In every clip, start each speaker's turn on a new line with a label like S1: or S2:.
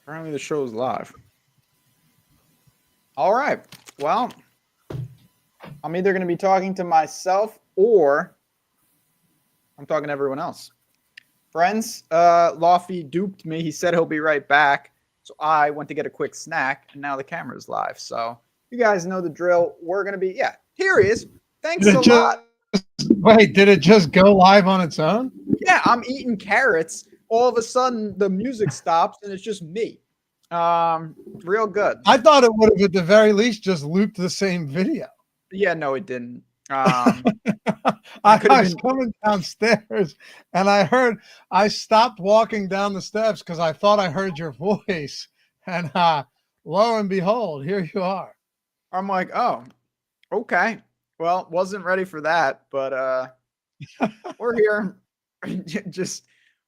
S1: Apparently the show is live. All right. Well, I'm either going to be talking to myself or I'm talking to everyone else. Friends, Lofty duped me. He said he'll be right back. So I went to get a quick snack, and now the camera's live. So you guys know the drill. We're going to be, here he is. Thanks a lot.
S2: Wait, did it just go live on its own?
S1: Yeah, I'm eating carrots. All of a sudden, the music stops, and it's just me. Real good.
S2: I thought it would have, at the very least, just looped the same video.
S1: Yeah, no, it didn't.
S2: I was coming downstairs, and I stopped walking down the steps because I thought I heard your voice, and lo and behold, here you are.
S1: I'm like, oh, okay. Well, wasn't ready for that, but we're here.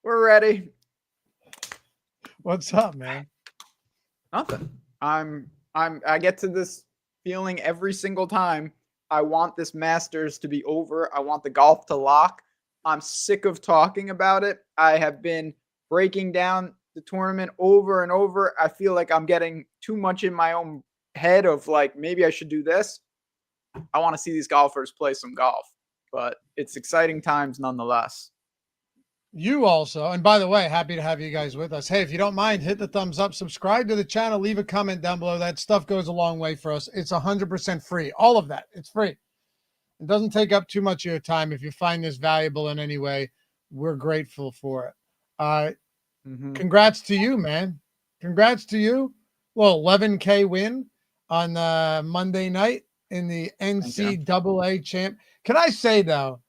S1: We're ready.
S2: What's up, man?
S1: Nothing. I get to this feeling every single time. I want this Masters to be over. I want the golf to lock. I'm sick of talking about it. I have been breaking down the tournament over and over. I feel like I'm getting too much in my own head of like, maybe I should do this. I want to see these golfers play some golf, but it's exciting times nonetheless.
S2: You also, and by the way, happy to have you guys with us. Hey, if you don't mind, hit the thumbs up, subscribe to the channel, leave a comment down below. That stuff goes a long way for us. It's 100% free. All of that. It's free. It doesn't take up too much of your time. If you find this valuable in any way, we're grateful for it. Congrats to you, man. Congrats to you. Well, 11K win on Monday night in the NCAA champ. Can I say, though,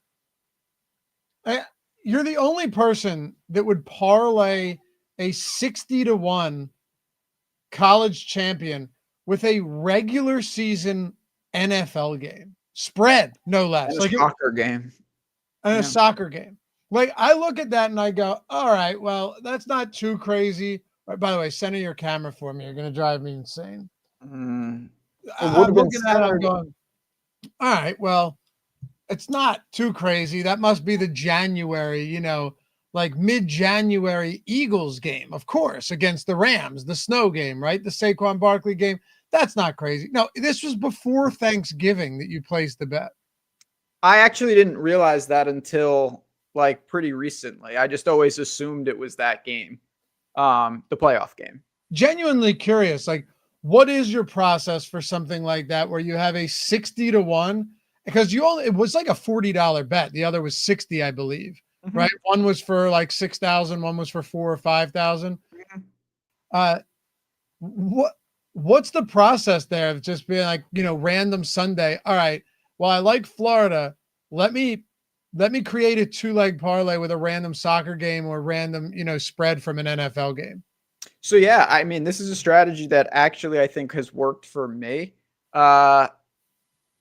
S2: you're the only person that would parlay a 60-1 college champion with a regular season NFL game spread, no less.
S1: And a soccer game.
S2: And a soccer game. Like, I look at that and I go, all right, well, that's not too crazy. By the way, center your camera for me. You're going to drive me insane. I'm looking at it, I'm going, all right, well, it's not too crazy. That must be the January, like mid-January Eagles game, of course, against the Rams, the snow game, right? The Saquon Barkley game. That's not crazy. No, this was before Thanksgiving that you placed the bet.
S1: I actually didn't realize that until like pretty recently. I just always assumed it was that game, the playoff game.
S2: Genuinely curious, like, what is your process for something like that where you have a 60-1? Because it was like a $40 bet. The other was 60, I believe, right? One was for like 6,000. One was for 4,000 or 5,000. What's the process there of just being like, random Sunday? All right, well, I like Florida. Let me create a 2-leg parlay with a random soccer game or random, spread from an NFL game.
S1: So yeah, I mean, this is a strategy that actually I think has worked for me.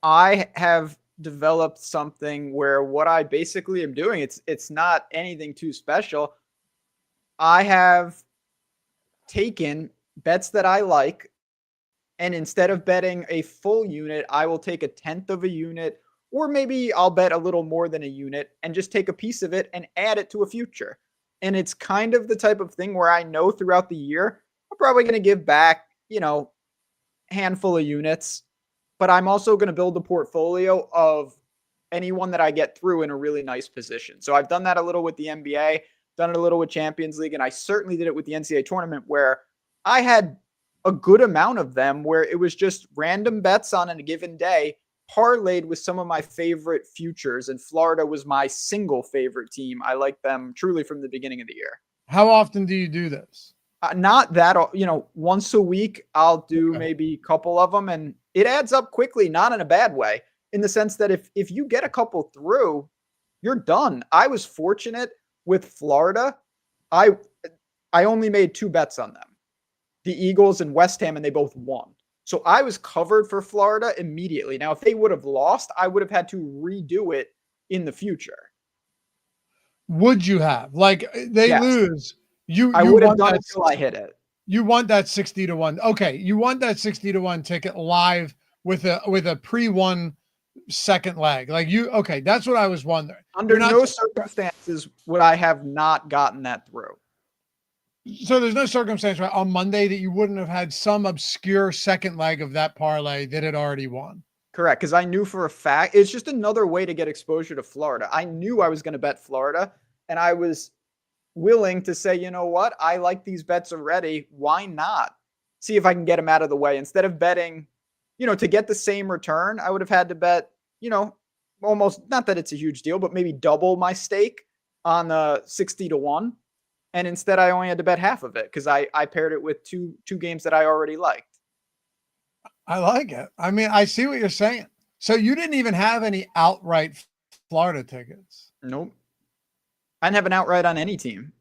S1: I have developed something where what I basically am doing, it's not anything too special. I have taken bets that I like, and instead of betting a full unit, I will take 1/10 of a unit, or maybe I'll bet a little more than a unit and just take a piece of it and add it to a future. And it's kind of the type of thing where I know throughout the year, I'm probably going to give back, handful of units, but I'm also going to build a portfolio of anyone that I get through in a really nice position. So I've done that a little with the NBA, done it a little with Champions League, and I certainly did it with the NCAA tournament where I had a good amount of them where it was just random bets on a given day, parlayed with some of my favorite futures, and Florida was my single favorite team. I like them truly from the beginning of the year.
S2: How often do you do this?
S1: Not that, once a week, I'll do maybe a couple of them, and it adds up quickly, not in a bad way, in the sense that if you get a couple through, you're done. I was fortunate with Florida. I only made 2 bets on them, the Eagles and West Ham, and they both won. So I was covered for Florida immediately. Now, if they would have lost, I would have had to redo it in the future.
S2: Would you have? Like, they lose.
S1: I would have done it until I hit it.
S2: You want that 60-1. Okay. You want that 60-1 ticket live with a pre-1 second leg. Like okay. That's what I was wondering.
S1: Under no circumstances would I have not gotten that through.
S2: So there's no circumstance right on Monday that you wouldn't have had some obscure second leg of that parlay that had already won.
S1: Correct, because I knew for a fact it's just another way to get exposure to Florida. I knew I was going to bet Florida, and I was willing to say, you know what, I like these bets already. Why not see if I can get them out of the way instead of betting, to get the same return? I would have had to bet, almost, not that it's a huge deal, but maybe double my stake on the 60-1. And instead, I only had to bet half of it because I paired it with two games that I already liked.
S2: I like it. I mean, I see what you're saying. So you didn't even have any outright Florida tickets.
S1: Nope. I didn't have an outright on any team.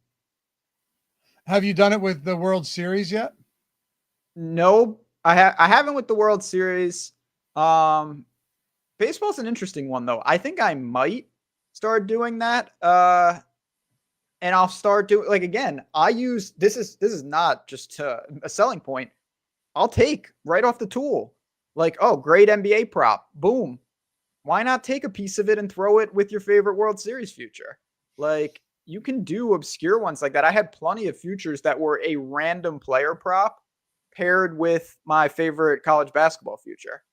S2: Have you done it with the World Series yet?
S1: No, I haven't with the World Series. Baseball's an interesting one though. I think I might start doing that. And I'll start doing, like, again, I use, this is not just a selling point. I'll take right off the tool. Like, oh, great NBA prop. Boom. Why not take a piece of it and throw it with your favorite World Series future? Like, you can do obscure ones like that. I had plenty of futures that were a random player prop paired with my favorite college basketball future.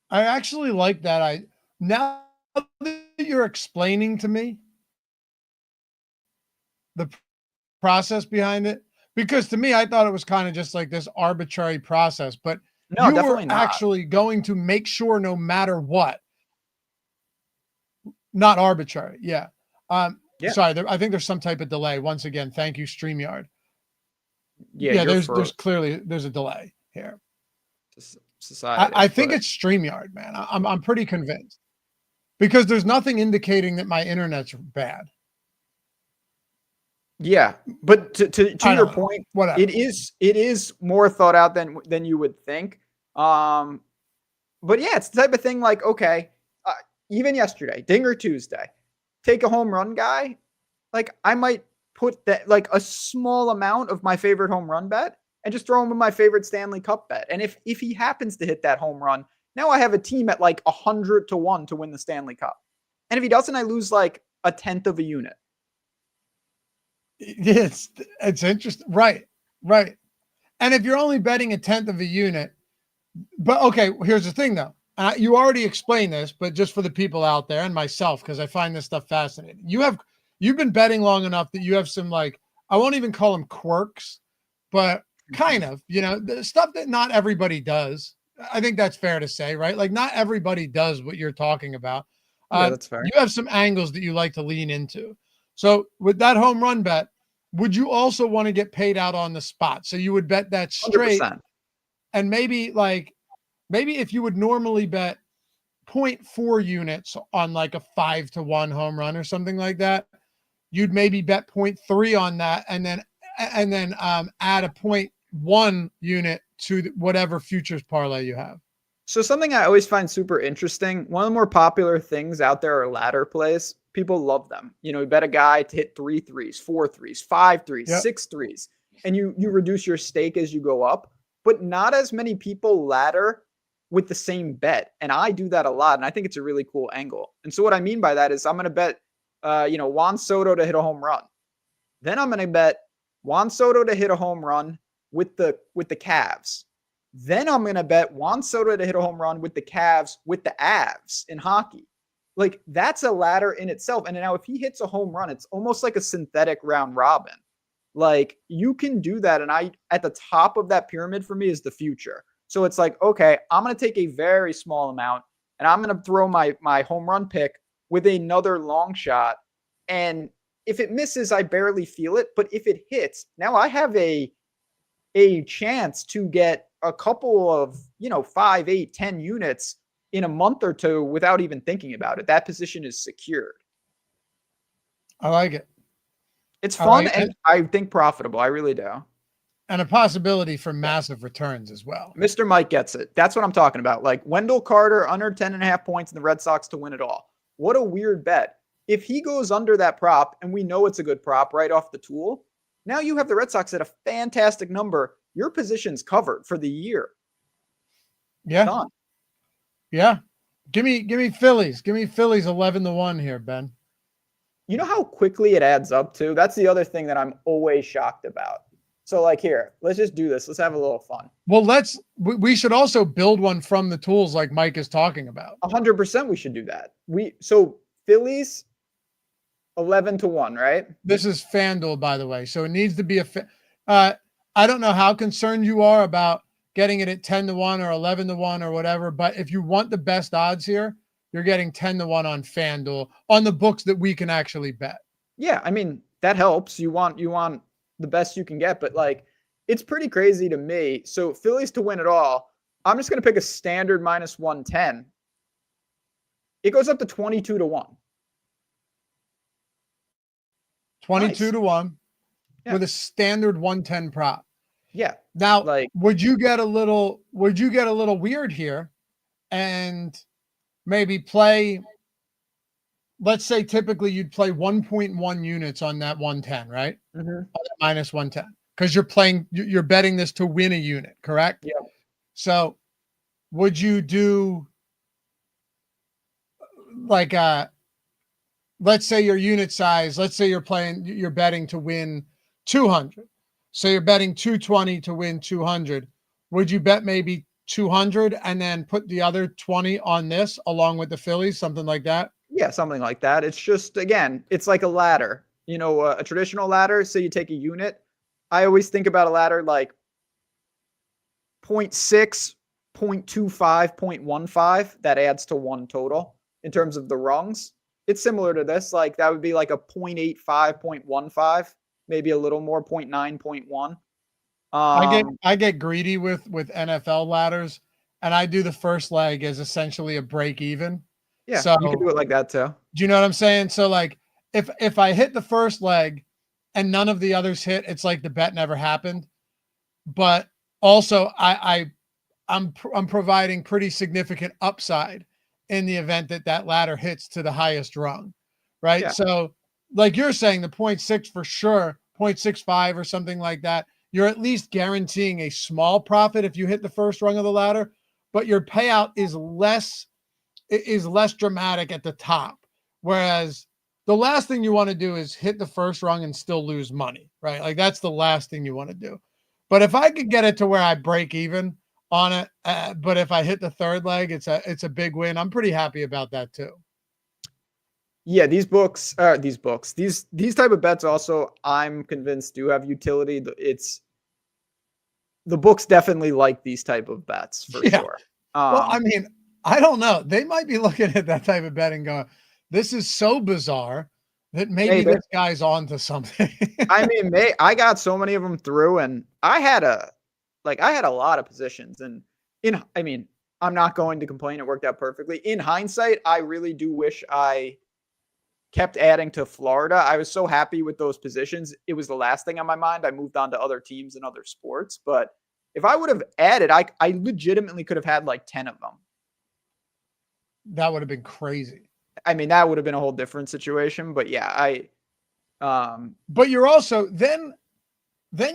S2: I actually like that. Now that you're explaining to me the process behind it, because to me, I thought it was kind of just like this arbitrary process, but
S1: No,
S2: you
S1: definitely
S2: were
S1: not.
S2: actually going to make sure no matter what, not arbitrary. Yeah.
S1: Yeah.
S2: Sorry, I think there's some type of delay. Once again, thank you, StreamYard.
S1: Yeah,
S2: there's clearly there's a delay here.
S1: Society.
S2: I think it's StreamYard, man. I'm pretty convinced because there's nothing indicating that my internet's bad.
S1: Yeah, but to your point,
S2: whatever.
S1: it is more thought out than you would think. But yeah, it's the type of thing like, okay, even yesterday, Dinger Tuesday, take a home run guy. Like, I might put that, like, a small amount of my favorite home run bet and just throw him in my favorite Stanley Cup bet. And if he happens to hit that home run, now I have a team at like 100-1 to win the Stanley Cup. And if he doesn't, I lose like 1/10 of a unit.
S2: It's interesting. Right. And if you're only betting 1/10 of a unit, but okay, here's the thing though. You already explained this, but just for the people out there and myself, because I find this stuff fascinating. You've been betting long enough that you have some, like, I won't even call them quirks, but kind of, the stuff that not everybody does. I think that's fair to say, right? Like, not everybody does what you're talking about.
S1: Yeah, that's fair.
S2: You have some angles that you like to lean into. So with that home run bet, would you also want to get paid out on the spot? So you would bet that straight
S1: 100%.
S2: and maybe if you would normally bet 0.4 units on like a 5-1 home run or something like that, you'd maybe bet 0.3 on that and then add a 0.1 unit to whatever futures parlay you have.
S1: So something I always find super interesting, one of the more popular things out there are ladder plays. People love them. You bet a guy to hit 3 threes, 4 threes, 5 threes,
S2: Yep.
S1: 6 threes, and you reduce your stake as you go up. But not as many people ladder with the same bet. And I do that a lot. And I think it's a really cool angle. And so what I mean by that is I'm going to bet, Juan Soto to hit a home run. Then I'm going to bet Juan Soto to hit a home run with the Cavs. Then I'm going to bet Juan Soto to hit a home run with the Cavs with the Avs in hockey. Like, that's a ladder in itself. And now if he hits a home run, it's almost like a synthetic round robin. Like, you can do that. And at the top of that pyramid for me is the future. So it's like, okay, I'm going to take a very small amount and I'm going to throw my home run pick with another long shot. And if it misses, I barely feel it. But if it hits, now I have a chance to get a couple of, 5, 8, 10 units in a month or two without even thinking about it. That position is secured.
S2: I like it.
S1: It's fun and I think profitable. I really do.
S2: And a possibility for massive returns as well.
S1: Mr. Mike gets it. That's what I'm talking about. Like, Wendell Carter under 10.5 points in the Red Sox to win it all. What a weird bet. If he goes under that prop, and we know it's a good prop right off the tool, now you have the Red Sox at a fantastic number. Your position's covered for the year.
S2: Yeah.
S1: Done.
S2: Yeah. Give me Phillies. Give me Phillies 11-1 here, Ben.
S1: you know how quickly it adds up to? That's the other thing that I'm always shocked about. So like here, let's just do this. Let's have a little fun.
S2: Well, we should also build one from the tools like Mike is talking about.
S1: 100% we should do that. So Phillies 11-1, right?
S2: This is FanDuel, by the way. So it needs to be I don't know how concerned you are about getting it at 10-1 or 11-1 or whatever, but if you want the best odds here, you're getting 10-1 on FanDuel on the books that we can actually bet.
S1: Yeah, I mean, that helps. You want the best you can get, but like it's pretty crazy to me. So Phillies to win it all, I'm just going to pick a standard minus 110. It goes up to 22-1.
S2: 22-1
S1: Yeah.
S2: with a standard 110 prop.
S1: Yeah.
S2: Now,
S1: like,
S2: would you get a little weird here and maybe play, let's say typically you'd play 1.1 units on that 110, right?
S1: mm-hmm.
S2: On that minus 110. Because you're betting this to win a unit, correct?
S1: Yeah.
S2: So would you do like let's say your unit size, let's say you're betting to win 200. So you're betting 220 to win 200. Would you bet maybe 200 and then put the other 20 on this along with the Phillies, something like that?
S1: Yeah, something like that. It's just, again, it's like a ladder. You know, a traditional ladder, say you take a unit. I always think about a ladder like 0.6, 0.25, 0.15. That adds to one total in terms of the rungs. It's similar to this. Like that would be like a 0.85, 0.15, maybe a little more, 0.9, 0.1.
S2: I get greedy with NFL ladders, and I do the first leg as essentially a break even.
S1: Yeah,
S2: so
S1: you can do it like that too.
S2: Do you know what I'm saying? So like if I hit the first leg and none of the others hit, it's like the bet never happened. But also I'm providing pretty significant upside in the event that ladder hits to the highest rung, right?
S1: Yeah.
S2: So like you're saying, the 0.6 for sure, 0.65 or something like that, you're at least guaranteeing a small profit if you hit the first rung of the ladder, but your payout is less dramatic at the top. Whereas the last thing you want to do is hit the first rung and still lose money, right? Like that's the last thing you want to do. But if I could get it to where I break even on it, but if I hit the third leg, it's a big win. I'm pretty happy about that too.
S1: Yeah, these type of bets also, I'm convinced do have utility. The books definitely like these type of bets for sure.
S2: Well, I mean, I don't know. They might be looking at that type of bet and going, this is so bizarre that maybe this guy's onto something.
S1: I mean, I got so many of them through, and I had a lot of positions, and I'm not going to complain. It worked out perfectly. In hindsight, I really do wish I kept adding to Florida. I was so happy with those positions. It was the last thing on my mind. I moved on to other teams and other sports, but if I would have added, I legitimately could have had like 10 of them.
S2: That would have been crazy.
S1: I mean, that would have been a whole different situation, but yeah,
S2: but you're also then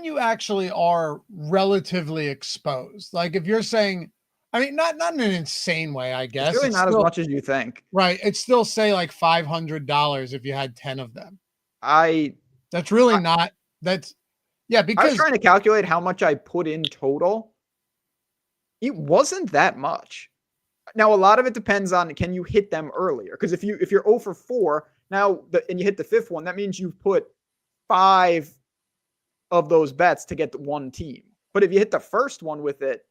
S2: you actually are relatively exposed. Like if you're saying, I mean, not in an insane way, I guess.
S1: It's really not as much as you think.
S2: Right. It's still say like $500 if you had 10 of them.
S1: Because I was trying to calculate how much I put in total. It wasn't that much. Now, a lot of it depends on, can you hit them earlier? Because if you're 0 for 4 now, and you hit the fifth one, that means you've put 5 of those bets to get the one team. But if you hit the first one with it,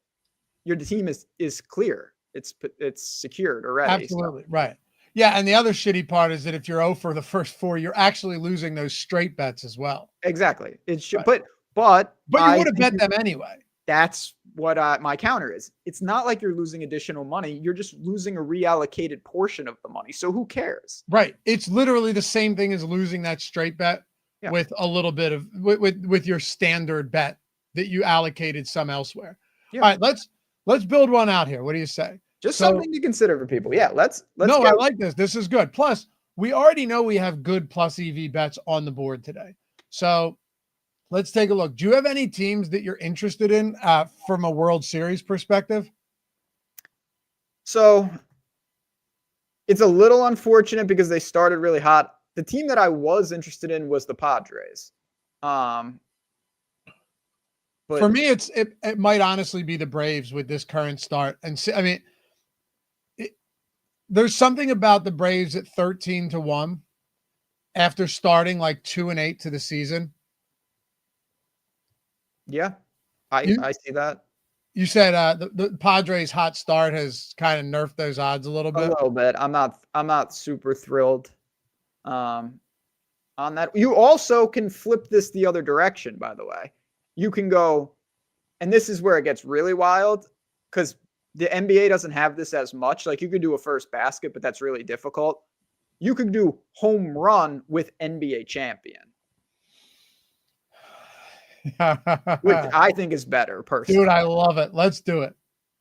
S1: your team is clear. It's secured already.
S2: Absolutely. So. Right. Yeah. And the other shitty part is that if you're 0 for the first 4, you're actually losing those straight bets as well.
S1: Exactly. It's
S2: right.
S1: But
S2: you would have bet them anyway.
S1: That's what my counter is. It's not like you're losing additional money. You're just losing a reallocated portion of the money. So who cares?
S2: Right. It's literally the same thing as losing that straight bet with a little bit of with your standard bet that you allocated some elsewhere. Yeah. All right, let's build one out here. What do you say?
S1: Just something to consider for people. Yeah, let's
S2: No, I like this. This is good. Plus, we already know we have good plus EV bets on the board today. So let's take a look. Do you have any teams that you're interested in from a World Series perspective?
S1: So it's a little unfortunate because they started really hot the team that I was interested in was the Padres. But
S2: for me, it might honestly be the Braves with this current start. And I mean, there's something about the Braves at 13-1 after starting like 2-8 to the season.
S1: Yeah, I see that.
S2: You said the Padres' hot start has kind of nerfed those odds a little bit.
S1: A little bit. I'm not super thrilled on that. You also can flip this the other direction, by the way. You can go, and this is where it gets really wild because the NBA doesn't have this as much. Like you could do a first basket, but that's really difficult. You could do home run with NBA champion. Which I think is better, personally.
S2: Dude, I love it. Let's do it.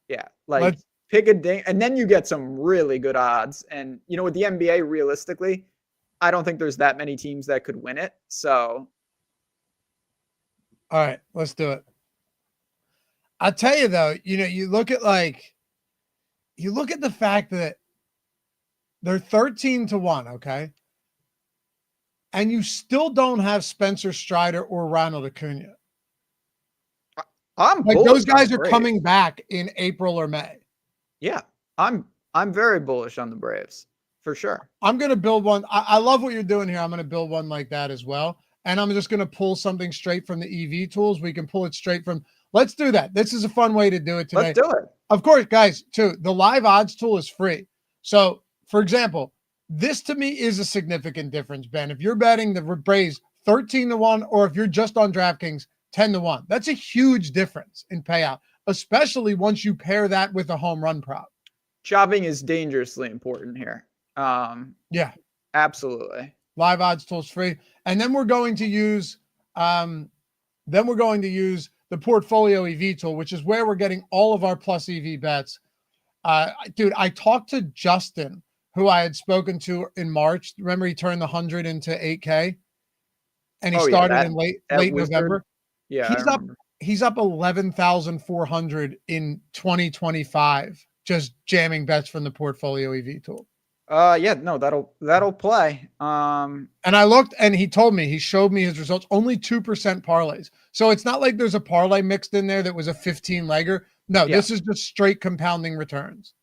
S1: Yeah, like pick a ding, and then you get some really good odds. And with the NBA, realistically, I don't think there's that many teams that could win it. So,
S2: all right, let's do it. I'll tell you though, you look at the fact that they're 13-1, okay, and you still don't have Spencer Strider or Ronald Acuna.
S1: I'm
S2: like those guys are coming back in April or May.
S1: Yeah, I'm very bullish on the Braves for sure.
S2: I'm gonna build one. I love what you're doing here. I'm gonna build one like that as well, and I'm just gonna pull something straight from the EV tools. We can pull it straight from. Let's do that. This is a fun way to do it today.
S1: Let's do it.
S2: Of course, guys. Too, the live odds tool is free. So, for example, this to me is a significant difference, Ben. If you're betting the Braves 13-1, or if you're just on DraftKings 10-1, that's a huge difference in payout, especially once you pair that with a home run prop.
S1: Shopping is dangerously important here.
S2: Yeah,
S1: absolutely.
S2: Live odds tool's free, and then we're going to use, the Portfolio EV tool, which is where we're getting all of our plus EV bets. Dude, I talked to Justin, who I had spoken to in March. Remember, he turned the 100 into 8K, and he started in late November.
S1: Yeah,
S2: he's up 11,400 in 2025, just jamming bets from the Portfolio EV tool.
S1: That'll play.
S2: And I looked, and he showed me his results. Only 2% parlays, so it's not like there's a parlay mixed in there that was a 15-legger. No, This is just straight compounding returns.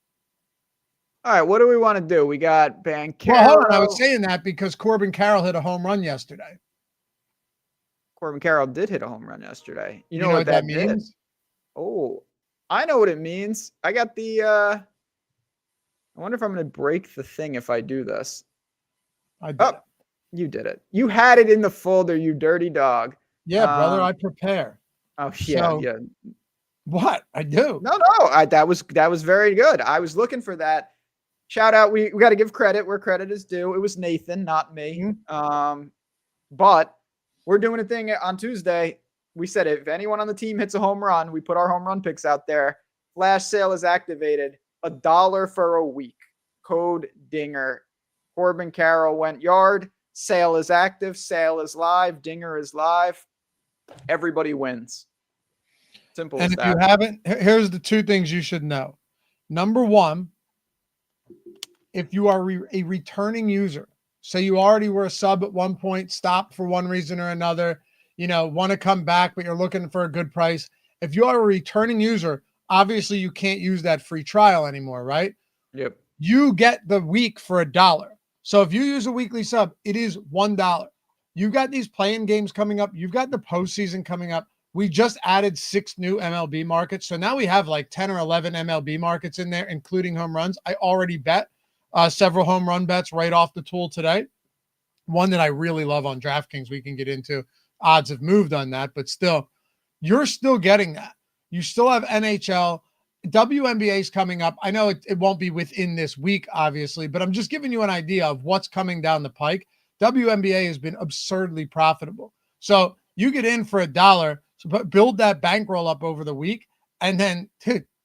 S1: All right, what do we want to do? We got Bancaro.
S2: Well, hold on. I was saying that because Corbin Carroll hit a home run yesterday.
S1: Corbin Carroll did hit a home run yesterday. You know
S2: what that means?
S1: Did? Oh, I know what it means. I got I wonder if I'm going to break the thing if I do this.
S2: I did.
S1: You did it. You had it in the folder, you dirty dog.
S2: Yeah, brother, I prepare.
S1: Oh, yeah, yeah.
S2: What? I do.
S1: No, that was very good. I was looking for that. Shout out. We got to give credit where credit is due. It was Nathan, not me.
S2: Mm-hmm.
S1: But we're doing a thing on Tuesday. We said if anyone on the team hits a home run, we put our home run picks out there. Flash sale is activated. $1 for a week. Code Dinger. Corbin Carroll went yard. Sale is active. Sale is live. Dinger is live. Everybody wins. Simple as that.
S2: And if you haven't, here's the two things you should know. Number one, if you are a returning user, so you already were a sub at one point, stopped for one reason or another, want to come back, but you're looking for a good price. If you are a returning user, obviously you can't use that free trial anymore, right?
S1: Yep.
S2: You get the week for $1. So if you use a weekly sub, it is $1. You've got these playing games coming up. You've got the postseason coming up. We just added 6 new MLB markets. So now we have like 10 or 11 MLB markets in there, including home runs. I already bet several home run bets right off the tool today. One that I really love on DraftKings we can get into. Odds have moved on that, but still, you're still getting that. You still have NHL. WNBA is coming up. I know it won't be within this week, obviously, but I'm just giving you an idea of what's coming down the pike. WNBA has been absurdly profitable. So you get in for $1, so build that bankroll up over the week, and then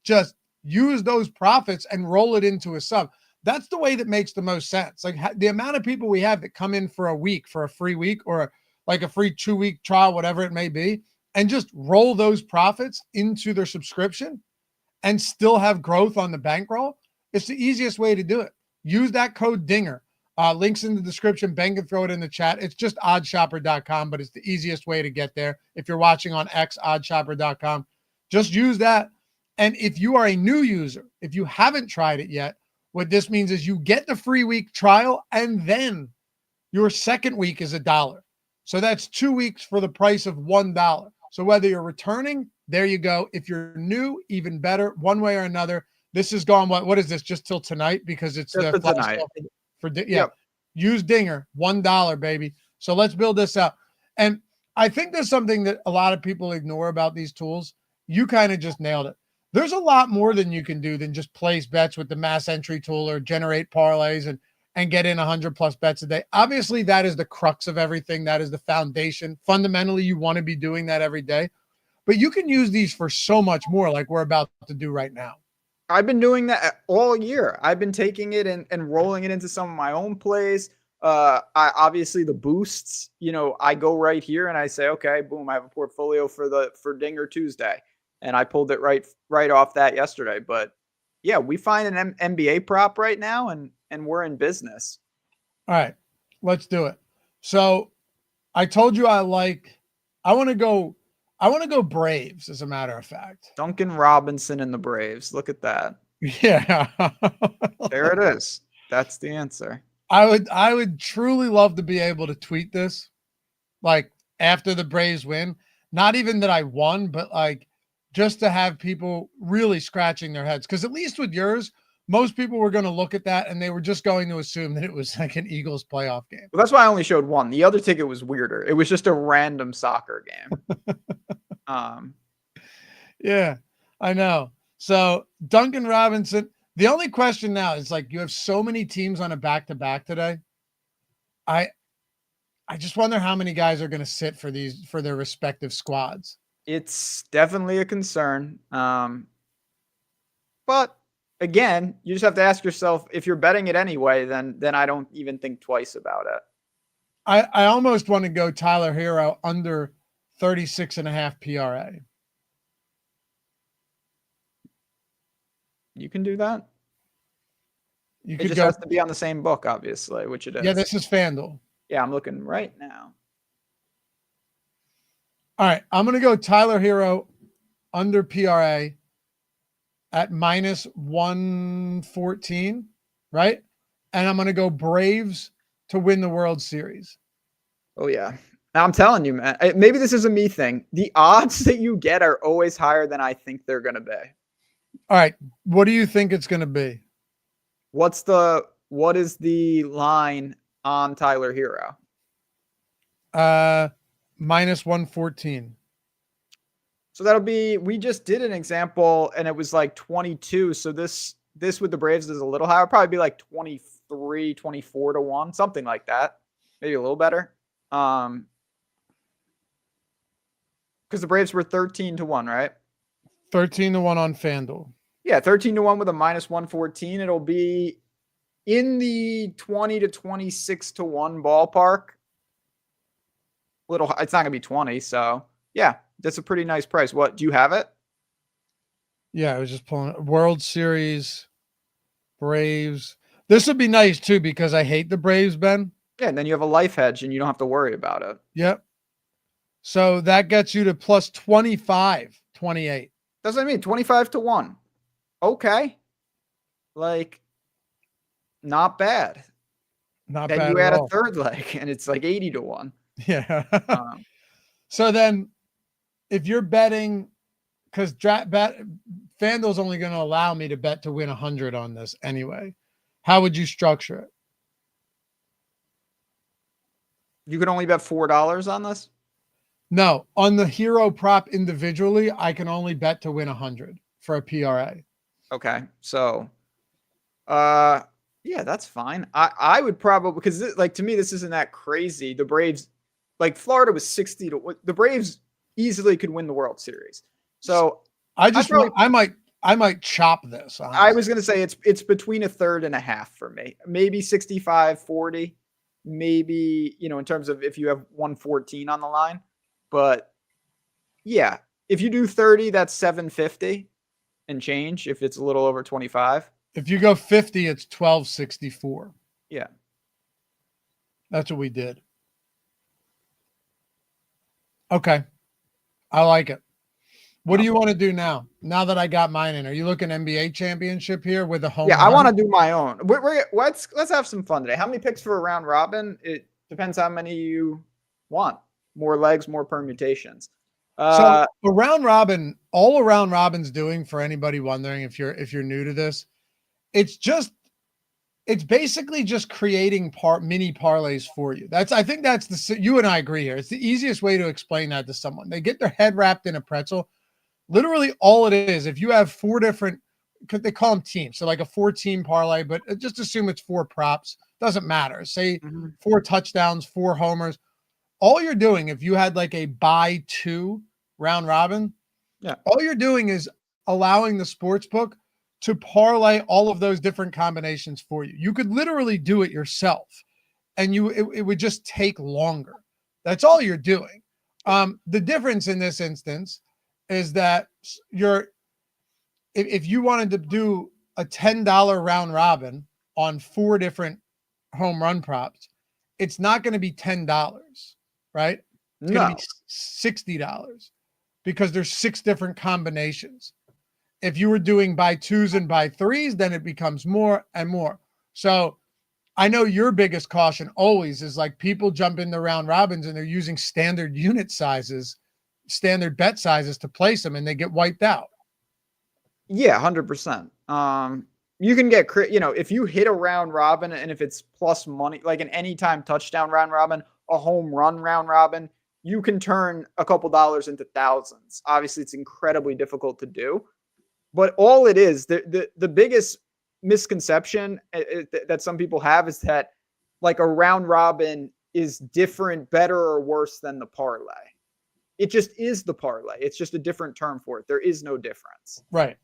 S2: just use those profits and roll it into a sub. That's the way that makes the most sense. Like the amount of people we have that come in for a week, for a free week, or like a free 2-week trial, whatever it may be, and just roll those profits into their subscription and still have growth on the bankroll. It's the easiest way to do it. Use that code DINGER Links in the description. Ben can throw it in the chat. It's just oddshopper.com, but it's the easiest way to get there. If you're watching on X, oddshopper.com, just use that. And if you are a new user, if you haven't tried it yet, what this means is you get the free week trial, and then your second week is $1. So that's 2 weeks for the price of $1. So whether you're returning, there you go. If you're new, even better. One way or another, this is gone. What is this? Just till tonight, because it's
S1: Just
S2: the
S1: for tonight.
S2: Yep. Use Dinger, $1, baby. So let's build this up. And I think there's something that a lot of people ignore about these tools. You kind of just nailed it. There's a lot more than you can do than just place bets with the mass entry tool or generate parlays and get in 100+ bets a day. Obviously, that is the crux of everything. That is the foundation. Fundamentally, you want to be doing that every day. But you can use these for so much more, like we're about to do right now.
S1: I've been doing that all year. I've been taking it and rolling it into some of my own plays. I obviously the boosts, I go right here and I say, okay, boom, I have a portfolio for Dinger Tuesday. And I pulled it right off that yesterday. But yeah, we find an NBA prop right now and we're in business.
S2: All right, let's do it. So I told you I want to go Braves, as a matter of fact.
S1: Duncan Robinson and the Braves. Look at that.
S2: Yeah.
S1: There it is. That's the answer.
S2: I would truly love to be able to tweet this, like, after the Braves win. Not even that I won, but like just to have people really scratching their heads. Because at least with yours, most people were going to look at that and they were just going to assume that it was like an Eagles playoff game.
S1: Well, that's why I only showed one. The other ticket was weirder. It was just a random soccer game.
S2: Yeah, I know. So Duncan Robinson, the only question now is, like, you have so many teams on a back-to-back today. I just wonder how many guys are going to sit for their respective squads.
S1: It's definitely a concern. But again, you just have to ask yourself, if you're betting it anyway, then I don't even think twice about it.
S2: I almost want to go Tyler Hero under 36.5 PRA.
S1: You can do that.
S2: It
S1: just has to be on the same book, obviously, which it is.
S2: Yeah, this is FanDuel.
S1: Yeah, I'm looking right now.
S2: All right, I'm going to go Tyler Hero under PRA at -114, right? And I'm going to go Braves to win the World Series.
S1: Oh, yeah. I'm telling you, man, maybe this is a me thing. The odds that you get are always higher than I think they're going to be.
S2: All right, what do you think it's going to be?
S1: What is the line on Tyler Hero?
S2: -114.
S1: So that'll be, we just did an example and it was like 22. So this with the Braves is a little higher. It'll probably be like 23, 24 to 1, something like that. Maybe a little better. Because the Braves were 13 to 1, right?
S2: 13 to 1 on FanDuel.
S1: Yeah, 13 to 1 with a -114. It'll be in the 20 to 26 to 1 ballpark. It's not gonna be 20, so yeah, that's a pretty nice price. What, do you have it?
S2: Yeah, I was just pulling it. World Series, Braves. This would be nice too, because I hate the Braves, Ben.
S1: Yeah, and then you have a life hedge and you don't have to worry about it.
S2: Yep. So that gets you to plus 25, 28.
S1: That's what I mean, 25 to 1. Okay. Like, not bad.
S2: Not
S1: then
S2: bad.
S1: You
S2: at
S1: add
S2: all.
S1: a third leg and it's like 80 to 1.
S2: Yeah. So then if you're betting, because FanDuel's only going to allow me to bet to win 100 on this anyway, how would you structure it?
S1: You could only bet $4 on this?
S2: No, on the hero prop individually, I can only bet to win 100 for a PRA.
S1: Okay. So, yeah, that's fine. I would probably, because to me, this isn't that crazy. The Braves, like Florida was 60 to, the Braves easily could win the World Series. So
S2: I might chop this. Honestly.
S1: I was going to say it's between a third and a half for me. Maybe 65-40, maybe, in terms of if you have 114 on the line. But yeah, if you do 30, that's 750 and change if it's a little over 25.
S2: If you go 50, it's 1264.
S1: Yeah.
S2: That's what we did. Okay. I like it. What do you want to do now? Now that I got mine in, are you looking NBA championship here with a home
S1: Yeah,
S2: run?
S1: I want to do my own. Let's have some fun today. How many picks for a round robin? It depends how many you want. More legs, more permutations.
S2: So a round robin, all a round robin's doing, for anybody wondering if you're new to this, it's basically just creating mini parlays for you. I think that's you and I agree here. It's the easiest way to explain that to someone. They get their head wrapped in a pretzel. Literally all it is, if you have 4 different, because they call them teams, so like a 4-team parlay, but just assume it's 4 props. Doesn't matter. Say 4 touchdowns, 4 homers. All you're doing, if you had like a buy 2 round robin, all you're doing is allowing the sports book to parlay all of those different combinations for you. You could literally do it yourself, and it would just take longer. That's all you're doing. The difference in this instance is that if you wanted to do a $10 round robin on 4 different home run props, it's not going to be $10, right? It's going to be $60 because there's 6 different combinations. If you were doing buy 2s and buy 3s, then it becomes more and more. So I know your biggest caution always is like people jump in the round robins and they're using standard unit sizes, standard bet sizes to place them, and they get wiped out.
S1: Yeah, 100%. You can get, if you hit a round robin and if it's plus money, like an anytime touchdown round robin, a home run round robin, you can turn a couple dollars into thousands. Obviously, it's incredibly difficult to do, but all it is, the biggest misconception that some people have is that like a round robin is different, better, or worse than the parlay. It just is the parlay. It's just a different term for it. There is no difference.
S2: Right.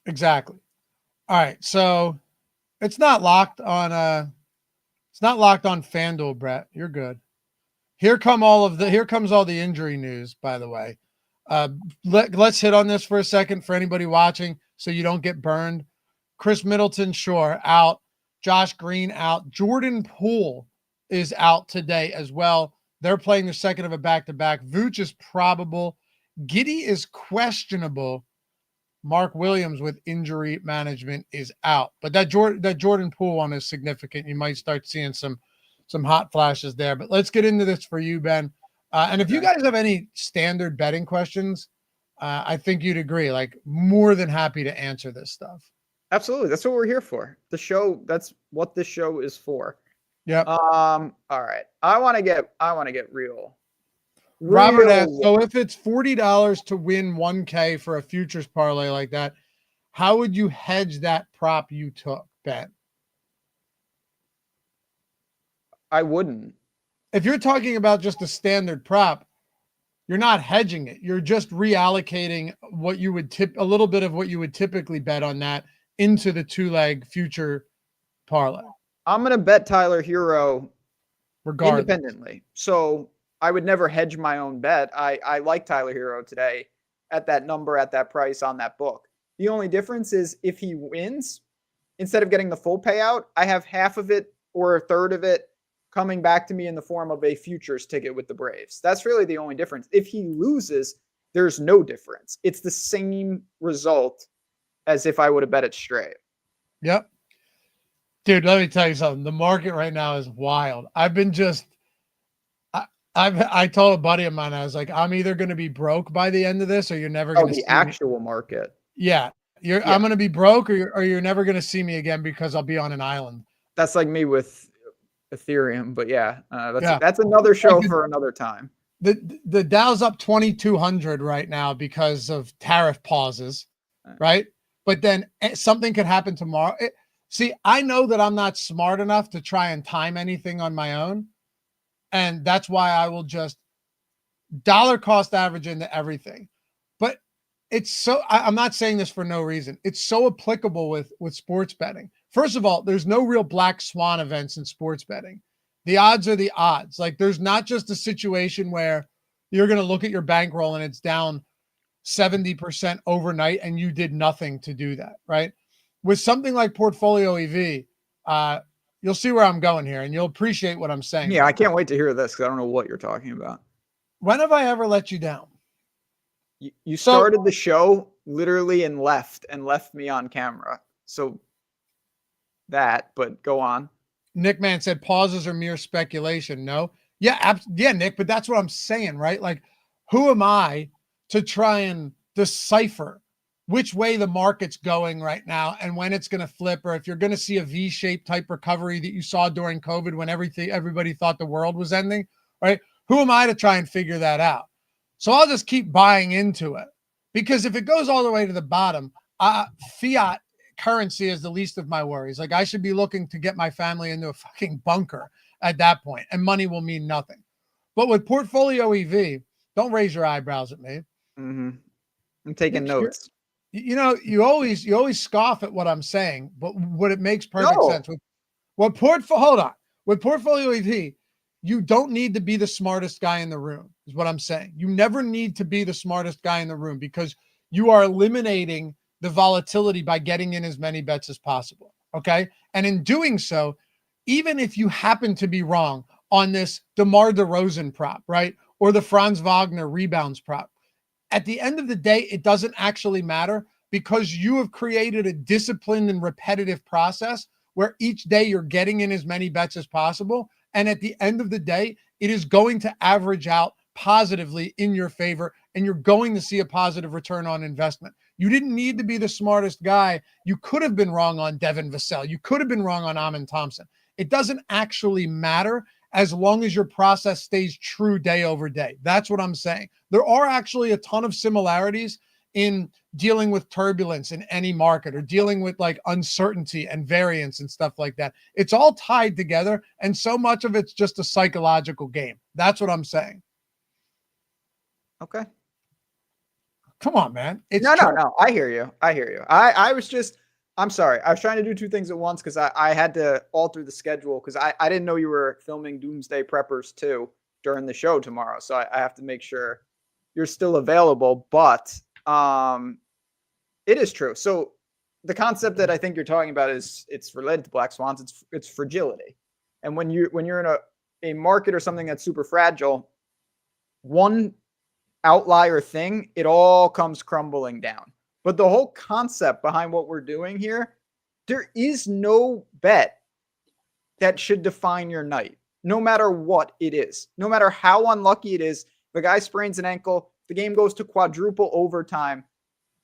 S2: Exactly. All right. So it's not locked on FanDuel, Brett. You're good. Here comes all the injury news, by the way. Let's hit on this for a second for anybody watching so you don't get burned. Chris Middleton, sure, out. Josh Green out. Jordan Poole is out today as well. They're playing the second of a back-to-back. Vooch is probable. Giddey is questionable. Mark Williams with injury management is out. But that Jordan Poole one is significant. You might start seeing some hot flashes there. But let's get into this for you, Ben. And if you guys have any standard betting questions, I think you'd agree. Like, more than happy to answer this stuff.
S1: Absolutely. That's what we're here for. The show, that's what this show is for.
S2: Yeah.
S1: All right. I want to get real.
S2: Robert asks, so if it's $40 to win 1K for a futures parlay like that, how would you hedge that prop you took, Ben?
S1: I wouldn't.
S2: If you're talking about just a standard prop, you're not hedging it. You're just reallocating what you would a little bit of what you would typically bet on that into the 2-leg future parlay.
S1: I'm going to bet Tyler Hero
S2: regardless.
S1: Independently. So I would never hedge my own bet. I like Tyler Hero today at that number, at that price, on that book. The only difference is if he wins, instead of getting the full payout, I have half of it or a third of it coming back to me in the form of a futures ticket with the Braves. That's really the only difference. If he loses, there's no difference. It's the same result as if I would have bet it straight.
S2: Yep. Dude, let me tell you something. The market right now is wild. I've been I told a buddy of mine, I was like, I'm either going to be broke by the end of this or you're never going to see
S1: the actual market.
S2: Yeah. I'm going to be broke or you're never going to see me again because I'll be on an island.
S1: That's like me with Ethereum, but that's another show for another time.
S2: The Dow's up 2,200 right now because of tariff pauses, right? But then something could happen tomorrow. See, I know that I'm not smart enough to try and time anything on my own. And that's why I will just dollar cost average into everything. But it's so, I'm not saying this for no reason. It's so applicable with sports betting. First of all, there's no real black swan events in sports betting. The odds are the odds. Like, there's not just a situation where you're going to look at your bankroll and it's down 70% overnight and you did nothing to do that, right? With something like PortfolioEV, You'll see where I'm going here, and you'll appreciate what I'm saying.
S1: Yeah, I can't wait to hear this because I don't know what you're talking about.
S2: When have I ever let you down?
S1: You started the show literally and left me on camera. So that, but go on.
S2: Nick Man said pauses are mere speculation. No. Yeah, yeah, Nick, but that's what I'm saying, right? Like, who am I to try and decipher which way the market's going right now and when it's going to flip, or if you're going to see a V-shaped type recovery that you saw during COVID when everybody thought the world was ending, right? Who am I to try and figure that out? So I'll just keep buying into it, because if it goes all the way to the bottom, fiat currency is the least of my worries. Like, I should be looking to get my family into a fucking bunker at that point, and money will mean nothing. But with portfolio EV, don't raise your eyebrows at me.
S1: Mm-hmm. I'm taking notes.
S2: You know, you always scoff at what I'm saying, but what it makes perfect sense. With portfolio EV, you don't need to be the smartest guy in the room, is what I'm saying. You never need to be the smartest guy in the room, because you are eliminating the volatility by getting in as many bets as possible. Okay. And in doing so, even if you happen to be wrong on this DeMar DeRozan prop, right, or the Franz Wagner rebounds prop, at the end of the day, it doesn't actually matter, because you have created a disciplined and repetitive process where each day you're getting in as many bets as possible. And at the end of the day, it is going to average out positively in your favor, and you're going to see a positive return on investment. You didn't need to be the smartest guy. You could have been wrong on Devin Vassell. You could have been wrong on Amin Thompson. It doesn't actually matter as long as your process stays true day over day. That's what I'm saying. There are actually a ton of similarities in dealing with turbulence in any market, or dealing with like uncertainty and variance and stuff like that. It's all tied together, and so much of it's just a psychological game. That's what I'm saying.
S1: Okay.
S2: Come on, man.
S1: No. I hear you. I'm sorry. I was trying to do two things at once because I had to alter the schedule because I didn't know you were filming Doomsday Preppers 2 during the show tomorrow. So I have to make sure you're still available. But it is true. So the concept that I think you're talking about it's related to black swans. It's fragility. And when you're in a market or something that's super fragile, one outlier thing, it all comes crumbling down. But the whole concept behind what we're doing here, there is no bet that should define your night, no matter what it is, no matter how unlucky it is. If a guy sprains an ankle, the game goes to quadruple overtime,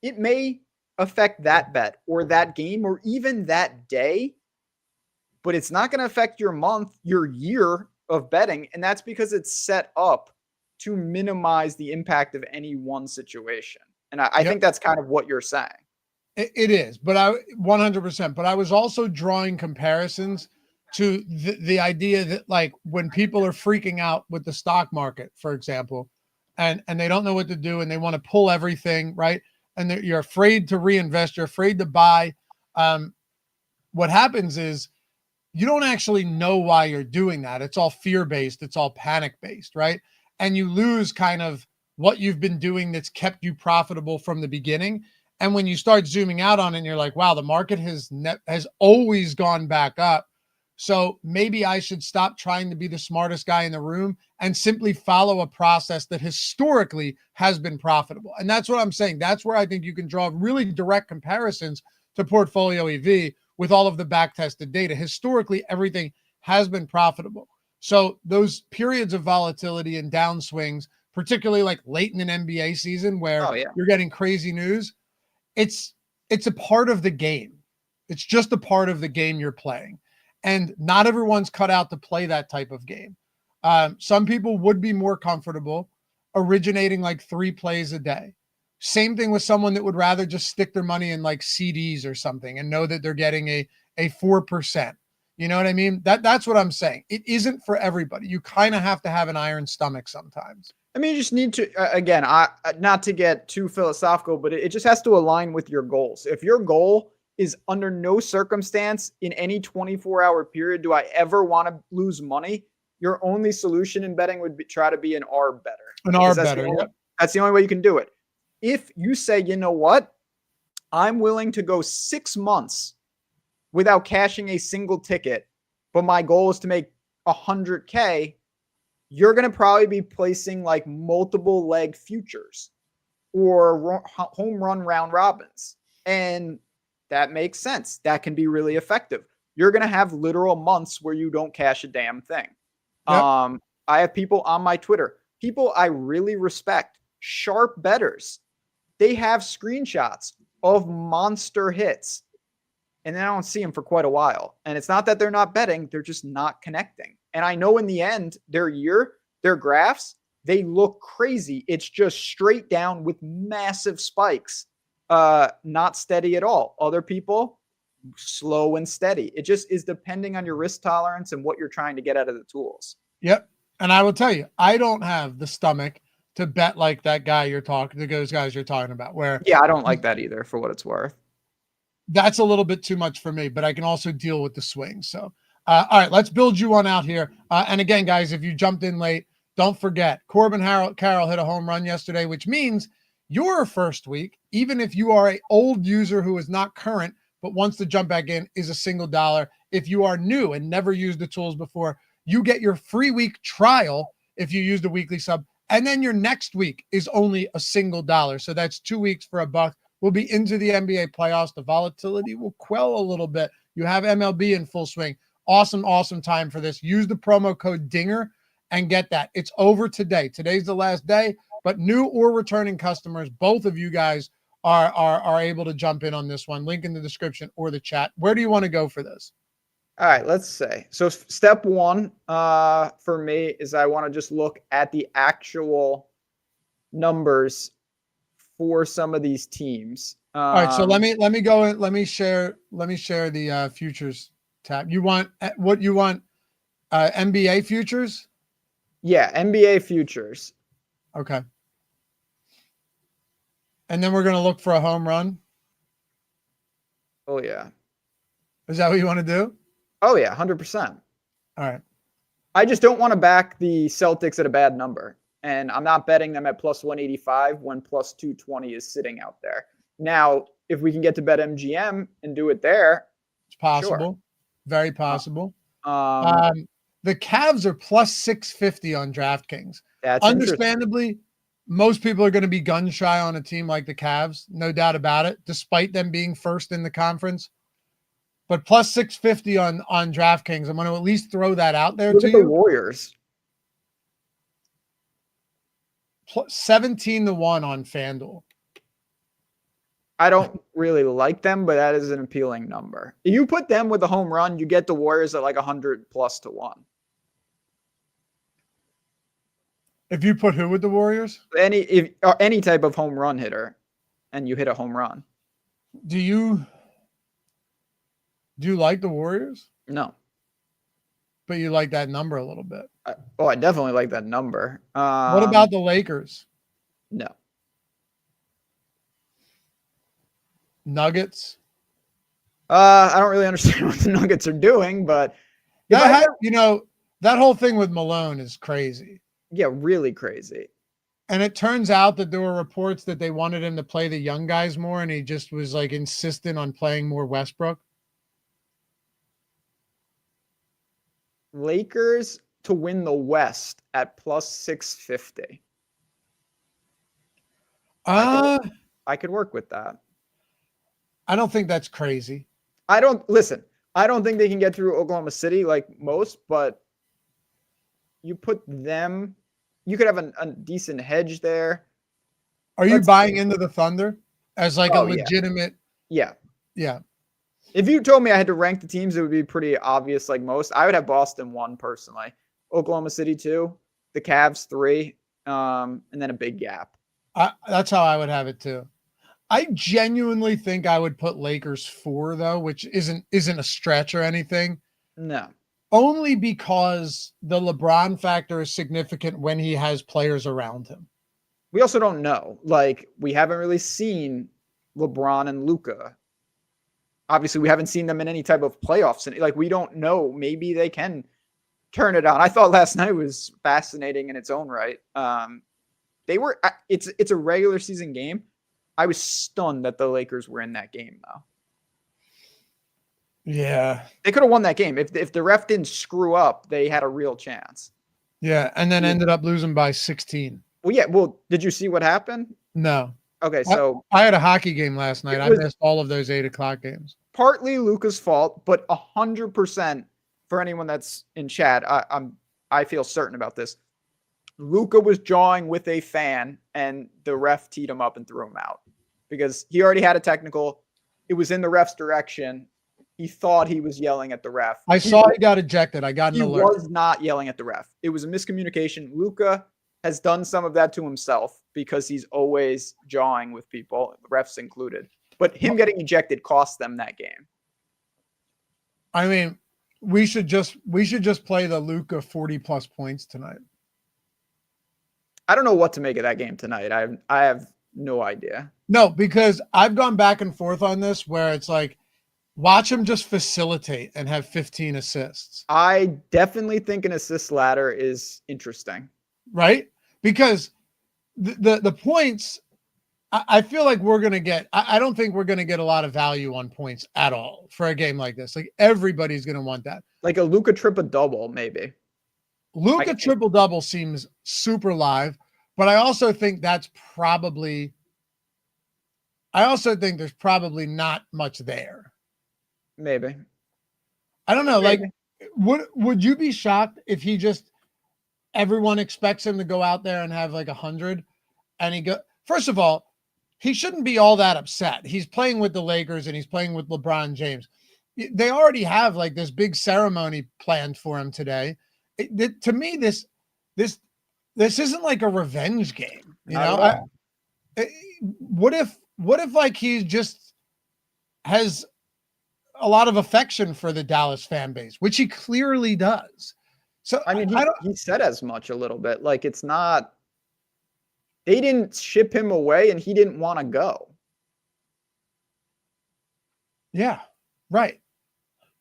S1: it may affect that bet or that game or even that day, but it's not going to affect your month, your year of betting. And that's because it's set up to minimize the impact of any one situation. And I think that's kind of what you're saying.
S2: It is, but 100%. But I was also drawing comparisons to the idea that, like, when people are freaking out with the stock market, for example, and they don't know what to do, and they want to pull everything, right? And you're afraid to reinvest, you're afraid to buy. What happens is you don't actually know why you're doing that. It's all fear-based. It's all panic-based, right? And you lose kind of what you've been doing that's kept you profitable from the beginning. And when you start zooming out on it, and you're like, wow, the market has always gone back up. So maybe I should stop trying to be the smartest guy in the room and simply follow a process that historically has been profitable. And that's what I'm saying. That's where I think you can draw really direct comparisons to portfolio EV with all of the back-tested data. Historically, everything has been profitable. So those periods of volatility and downswings, particularly like late in an NBA season where you're getting crazy news, it's a part of the game. It's just a part of the game you're playing. And not everyone's cut out to play that type of game. Some people would be more comfortable originating like 3 plays a day. Same thing with someone that would rather just stick their money in like CDs or something and know that they're getting a 4%. You know what I mean? That's what I'm saying. It isn't for everybody. You kind of have to have an iron stomach sometimes.
S1: I mean, you just need to, again, not to get too philosophical, but it just has to align with your goals. If your goal is under no circumstance in any 24-hour period do I ever want to lose money, your only solution in betting would be try to be an ARB better.
S2: An ARB better, yeah.
S1: That's the only way you can do it. If you say, you know what, I'm willing to go 6 months without cashing a single ticket, but my goal is to make 100K, you're going to probably be placing like multiple leg futures or home run round robins. And that makes sense. That can be really effective. You're going to have literal months where you don't cash a damn thing.
S2: Yep.
S1: I have people on my Twitter, people I really respect, sharp bettors. They have screenshots of monster hits, and then I don't see them for quite a while. And it's not that they're not betting, they're just not connecting. And I know in the end, their graphs, they look crazy. It's just straight down with massive spikes, not steady at all. Other people, slow and steady. It just is depending on your risk tolerance and what you're trying to get out of the tools.
S2: Yep. And I will tell you, I don't have the stomach to bet like that guy those guys you're talking about, where
S1: yeah, I don't like that either, for what it's worth.
S2: That's a little bit too much for me, but I can also deal with the swings. So, all right, let's build you one out here. And again, guys, if you jumped in late, don't forget Corbin Carroll hit a home run yesterday, which means your first week, even if you are an old user who is not current but wants to jump back in, is $1. If you are new and never used the tools before, you get your free week trial if you use the weekly sub. And then your next week is only $1. So that's 2 weeks for $1. We'll be into the NBA playoffs. The volatility will quell a little bit. You have MLB in full swing. Awesome, awesome time for this. Use the promo code DINGER and get that. It's over today. Today's the last day, but new or returning customers, both of you guys are able to jump in on this one. Link in the description or the chat. Where do you want to go for this?
S1: All right, let's say. So step one for me is I want to just look at the actual numbers for some of these teams.
S2: All right, so let me go and let me share the futures tab. You want what you want? NBA futures?
S1: Yeah, NBA futures.
S2: Okay. And then we're going to look for a home run.
S1: Oh yeah.
S2: Is that what you want to do?
S1: Oh yeah, 100%.
S2: All right.
S1: I just don't want to back the Celtics at a bad number. And I'm not betting them at plus 185 when plus 220 is sitting out there. Now, if we can get to bet MGM and do it there,
S2: it's possible.
S1: Sure.
S2: Very possible. The Cavs are plus 650 on DraftKings.
S1: That's
S2: understandably, most people are going to be gun shy on a team like the Cavs, no doubt about it, despite them being first in the conference. But plus 650 on DraftKings, I'm going to at least throw that out there
S1: Look
S2: to
S1: at
S2: you.
S1: The Warriors.
S2: 17-1 on FanDuel.
S1: I don't really like them, but that is an appealing number. If you put them with a home run, you get the Warriors at like 100 plus to 1.
S2: If you put who with the Warriors?
S1: Any type of home run hitter, and you hit a home run.
S2: Do you like the Warriors?
S1: No.
S2: But you like that number a little bit.
S1: I definitely like that number.
S2: What about the Lakers?
S1: No.
S2: Nuggets?
S1: I don't really understand what the Nuggets are doing, but
S2: that whole thing with Malone is crazy.
S1: Yeah, really crazy.
S2: And it turns out that there were reports that they wanted him to play the young guys more, and he just was like insistent on playing more Westbrook.
S1: Lakers to win the West at plus 650. I could work with that.
S2: I don't think that's crazy.
S1: I don't think they can get through Oklahoma City like most, but you put them, you could have a decent hedge there.
S2: Are you buying into the Thunder as like a legitimate?
S1: Yeah.
S2: Yeah.
S1: If you told me I had to rank the teams, it would be pretty obvious like most. I would have Boston 1 personally, Oklahoma City 2, the Cavs 3, and then a big gap.
S2: That's how I would have it too. I genuinely think I would put Lakers 4 though, which isn't a stretch or anything.
S1: No.
S2: Only because the LeBron factor is significant when he has players around him.
S1: We also don't know. Like, we haven't really seen LeBron and Luka. Obviously, we haven't seen them in any type of playoffs. Like, we don't know. Maybe they can turn it on. I thought last night was fascinating in its own right. It's a regular season game. I was stunned that the Lakers were in that game, though.
S2: Yeah.
S1: They could have won that game. If the ref didn't screw up, they had a real chance.
S2: Yeah. And then ended up losing by 16.
S1: Well, yeah. Well, did you see what happened?
S2: No.
S1: Okay, so
S2: I had a hockey game last night. I
S1: was
S2: missed all of those 8 o'clock games.
S1: partly Luka's fault, but 100% for anyone that's in chat, I feel certain about this. Luka was jawing with a fan, and the ref teed him up and threw him out because he already had a technical. It was in the ref's direction. He thought he was yelling at the ref.
S2: I saw he got ejected. I got an alert.
S1: He was not yelling at the ref. It was a miscommunication. Luka has done some of that to himself because he's always jawing with people, refs included. But him getting ejected cost them that game.
S2: I mean, we should just play the Luka 40+ points tonight.
S1: I don't know what to make of that game tonight. I have no idea.
S2: No, because I've gone back and forth on this where it's like, watch him just facilitate and have 15 assists.
S1: I definitely think an assist ladder is interesting.
S2: Right? Because the points, I feel like we're going to get, I don't think we're going to get a lot of value on points at all for a game like this. Like everybody's going to want that.
S1: Like a Luka triple-double, maybe.
S2: Luka triple-double seems super live, but I also think there's probably not much there.
S1: Maybe.
S2: I don't know.
S1: Maybe.
S2: Like, would you be shocked if he just, everyone expects him to go out there and have like 100 and first of all, he shouldn't be all that upset. He's playing with the Lakers and he's playing with LeBron James. They already have like this big ceremony planned for him today. To me, this isn't like a revenge game. You know, what if like he just has a lot of affection for the Dallas fan base, which he clearly does. So
S1: I mean, he said as much a little bit. Like it's not. They didn't ship him away, and he didn't want to go.
S2: Yeah, right.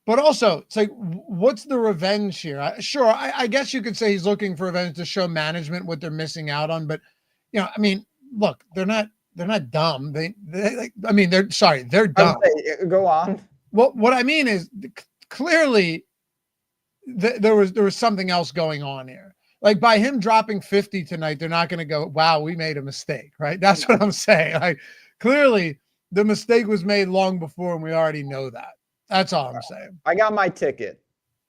S2: But also, it's like, what's the revenge here? I guess you could say he's looking for revenge to show management what they're missing out on. But, you know, I mean, look, they're not dumb. They're dumb.
S1: Go on.
S2: Well, what I mean is clearly there was something else going on here. Like by him dropping 50 tonight, they're not going to go, wow, we made a mistake, right? That's what I'm saying. Like clearly the mistake was made long before, and we already know that. That's all I'm saying.
S1: I got my ticket.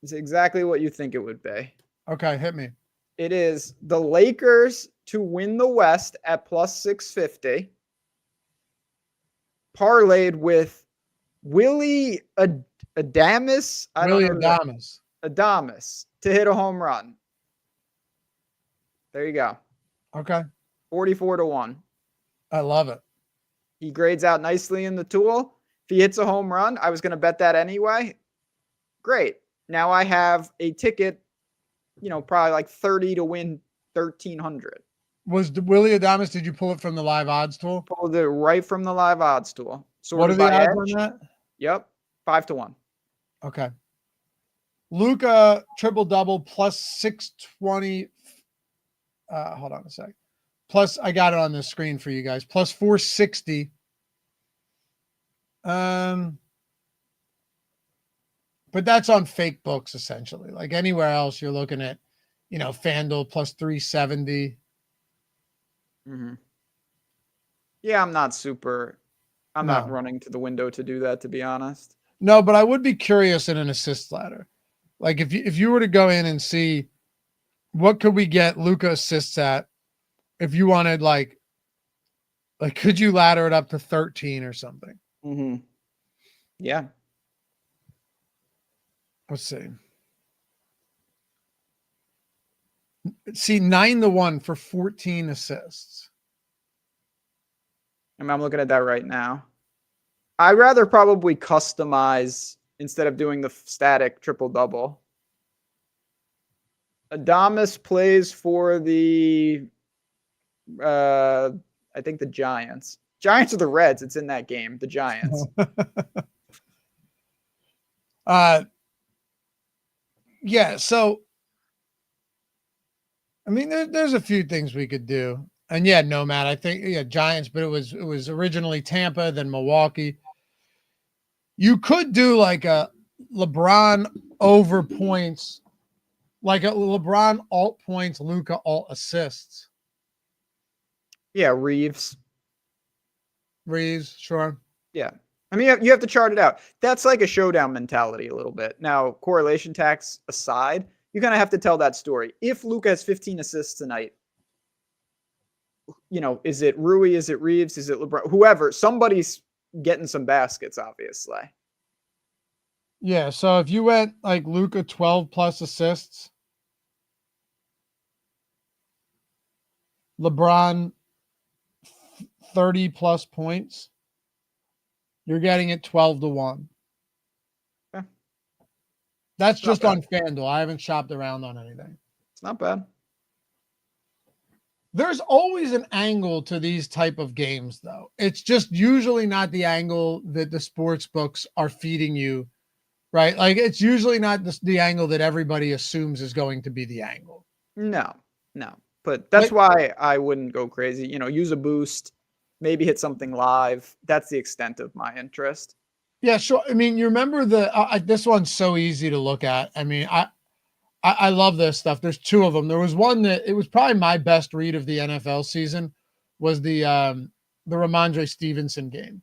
S1: It's exactly what you think it would be.
S2: Okay, hit me.
S1: It is the Lakers to win the West at plus 650, parlayed with Willie Adames. Adames to hit a home run. There you go.
S2: Okay.
S1: 44-1.
S2: I love it.
S1: He grades out nicely in the tool. If he hits a home run, I was going to bet that anyway. Great. Now I have a ticket, probably like 30 to win 1,300.
S2: Was Willie Adames, did you pull it from the live odds tool?
S1: Pulled it right from the live odds tool.
S2: What are the odds on that?
S1: Yep. 5-1.
S2: Okay. Luka triple-double plus 620. Hold on a sec. Plus, I got it on the screen for you guys. Plus 460. But that's on fake books, essentially. Like anywhere else, you're looking at, FanDuel plus 370.
S1: Mm-hmm. Yeah, I'm not running to the window to do that, to be honest.
S2: No, but I would be curious in an assist ladder. Like if you were to go in and see what could we get Luka assists at, if you wanted like could you ladder it up to 13 or something?
S1: Mm-hmm. Yeah.
S2: Let's see. See 9-1 for 14 assists.
S1: I'm looking at that right now. I'd rather probably customize instead of doing the static triple-double. Adames plays for the, I think the Giants. Giants are the Reds. It's in that game. The Giants.
S2: Yeah. So, I mean, there's a few things we could do. And yeah, Nomad, I think, Giants, but it was originally Tampa, then Milwaukee. You could do like a LeBron over points, like a LeBron alt points, Luka alt assists.
S1: Yeah, Reeves.
S2: Sure.
S1: Yeah. I mean, you have to chart it out. That's like a showdown mentality a little bit. Now, correlation tax aside, you kind of have to tell that story. If Luka has 15 assists tonight, is it Rui? Is it Reeves? Is it LeBron? Whoever. Somebody's getting some baskets, obviously.
S2: Yeah. So if you went like Luka 12 plus assists, LeBron 30 plus points, you're getting it 12-1.
S1: Okay.
S2: That's just on FanDuel. I haven't shopped around on anything.
S1: It's not bad.
S2: There's always an angle to these type of games, though. It's just usually not the angle that the sports books are feeding you, right? Like it's usually not the angle that everybody assumes is going to be the angle.
S1: No. But that's why I wouldn't go crazy. Use a boost, maybe hit something live. That's the extent of my interest.
S2: Yeah, sure. I mean, you remember this one's so easy to look at. I mean, I love this stuff. There's two of them. There was one that it was probably my best read of the NFL season was the Ramondre Stevenson game,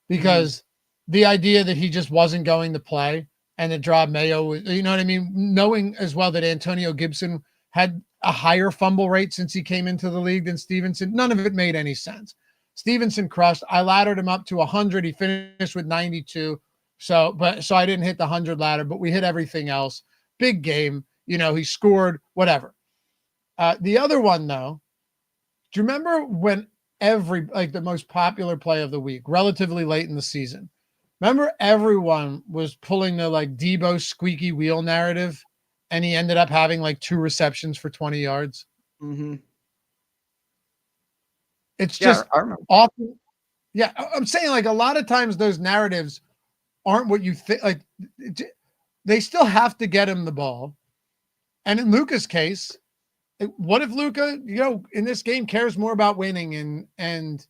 S2: because the idea that he just wasn't going to play and that Rob Mayo was, you know what I mean? Knowing as well that Antonio Gibson had a higher fumble rate since he came into the league than Stevenson, none of it made any sense. Stevenson crushed. I laddered him up to 100. He finished with 92. So I didn't hit the 100 ladder, but we hit everything else. Big game. He scored, whatever. The other one, though, do you remember when the most popular play of the week, relatively late in the season, remember everyone was pulling the Debo squeaky wheel narrative, and he ended up having 2 receptions for 20 yards?
S1: Mm-hmm.
S2: It's just often. Yeah, I'm saying a lot of times those narratives aren't what you think. They still have to get him the ball. And in Luka's case, what if Luka, in this game cares more about winning and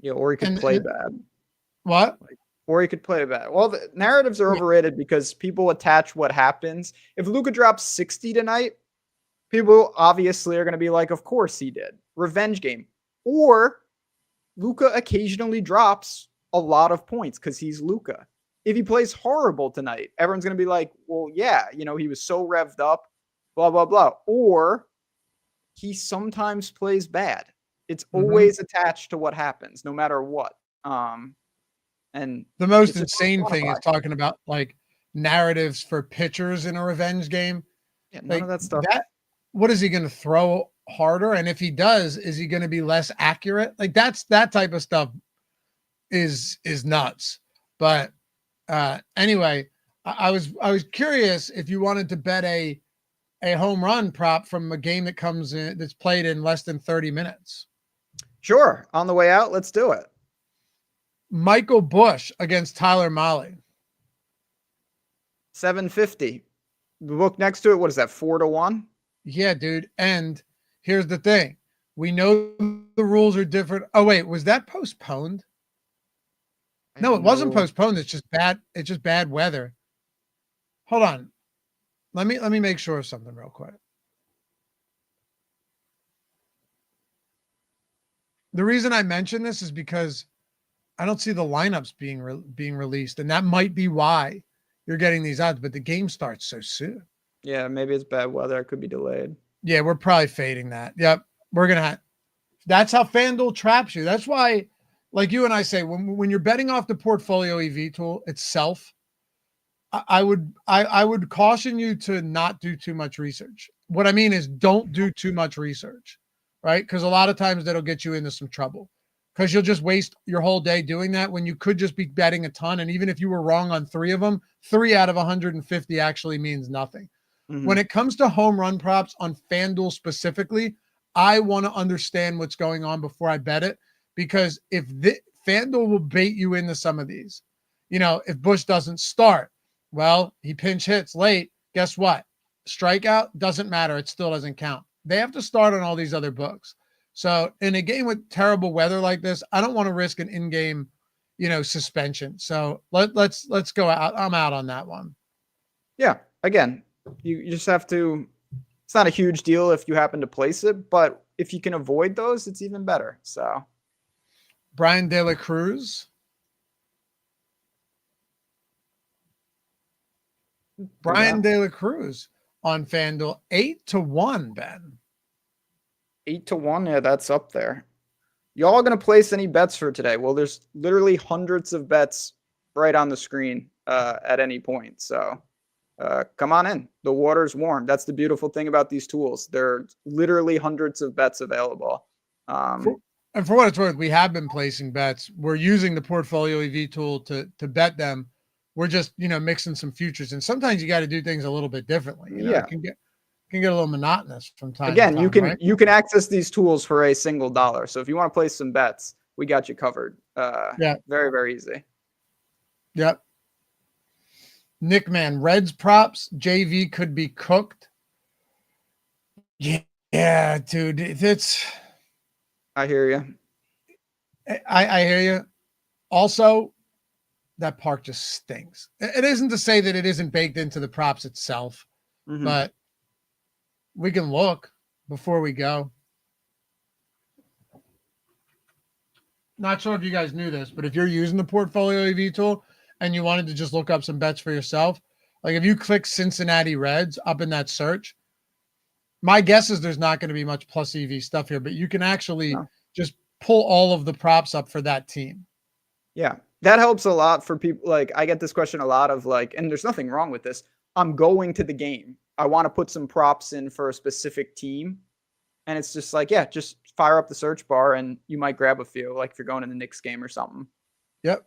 S1: or he could play bad.
S2: What?
S1: Or he could play bad. Well, the narratives are overrated because people attach what happens. If Luka drops 60 tonight, people obviously are going to be like, of course he did. Revenge game. Or Luka occasionally drops a lot of points because he's Luka. If he plays horrible tonight, everyone's going to be like, well, yeah, he was so revved up, blah, blah, blah. Or he sometimes plays bad. It's always attached to what happens, no matter what. And
S2: the most insane thing is talking about narratives for pitchers in a revenge game.
S1: Yeah, none of that stuff.
S2: What is he going to throw harder? And if he does, is he going to be less accurate? That type of stuff is nuts. But anyway, I was curious if you wanted to bet a home run prop from a game that comes in that's played in less than 30 minutes.
S1: Sure. On the way out, let's do it.
S2: Michael Bush against Tyler Mahle.
S1: 750. The book next to it, what is that, 4-1?
S2: Yeah, dude. And here's the thing. We know the rules are different. Oh, wait, was that postponed? No, it wasn't postponed. It's just bad weather. Hold on. Let me make sure of something real quick. The reason I mention this is because I don't see the lineups being released, and that might be why you're getting these odds, but the game starts so soon.
S1: Yeah, maybe it's bad weather. It could be delayed.
S2: Yeah, we're probably fading that. Yep. That's how FanDuel traps you. That's why, like you and I say, when you're betting off the PortfolioEV tool itself, I would caution you to not do too much research. What I mean is don't do too much research, right? Because a lot of times that'll get you into some trouble because you'll just waste your whole day doing that when you could just be betting a ton. And even if you were wrong on 3 of them, 3 out of 150 actually means nothing. Mm-hmm. When it comes to home run props on FanDuel specifically, I want to understand what's going on before I bet it, because if FanDuel will bait you into some of these, if Bush doesn't start, well, he pinch hits late. Guess what? Strikeout doesn't matter. It still doesn't count. They have to start on all these other books. So in a game with terrible weather like this, I don't want to risk an in-game, suspension. So let's go out. I'm out on that one.
S1: Yeah. Again, you just have to. It's not a huge deal if you happen to place it, but if you can avoid those, it's even better. So,
S2: Brian De La Cruz. Brian De La Cruz on FanDuel, 8-1, Ben.
S1: 8-1. Yeah, that's up there. Y'all gonna place any bets for today? Well, there's literally hundreds of bets right on the screen at any point. So come on in. The water's warm. That's the beautiful thing about these tools. There are literally hundreds of bets available.
S2: And for what it's worth, we have been placing bets. We're using the Portfolio EV tool to bet them. We're just, mixing some futures. And sometimes you got to do things a little bit differently. It can get a little monotonous from time to time.
S1: Again, you can access these tools for a single dollar. So if you want to place some bets, we got you covered. Yeah. Very, very easy.
S2: Yep. Nickman, Reds props, JV could be cooked. Yeah, dude.
S1: I hear you.
S2: I hear you. Also, that park just stinks. It isn't to say that it isn't baked into the props itself, but we can look before we go. Not sure if you guys knew this, but if you're using the Portfolio EV tool and you wanted to just look up some bets for yourself, like if you click Cincinnati Reds up in that search, my guess is there's not going to be much plus EV stuff here, but you can actually just pull all of the props up for that team.
S1: Yeah, that helps a lot for people. Like, I get this question a lot of like, and there's nothing wrong with this. I'm going to the game. I want to put some props in for a specific team. And it's just like, yeah, just fire up the search bar and you might grab a few, like if you're going to the Knicks game or something.
S2: Yep.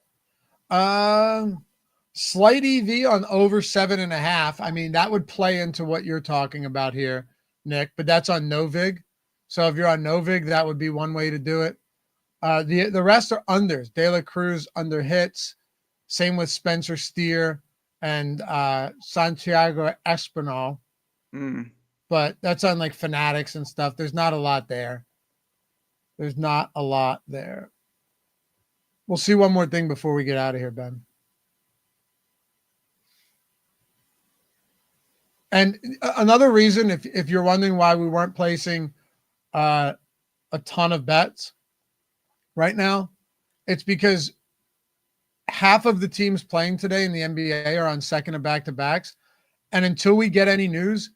S2: Slight EV on over 7.5. I mean, that would play into what you're talking about here, Nick, but that's on NoVig. So if you're on NoVig, that would be one way to do it. The rest are unders. De La Cruz under hits. Same with Spencer Steer and Santiago Espinal. But that's on like Fanatics and stuff. There's not a lot there. We'll see one more thing before we get out of here, Ben. And another reason, if you're wondering why we weren't placing a ton of bets right now, it's because half of the teams playing today in the NBA are on second of back-to-backs. And until we get any news,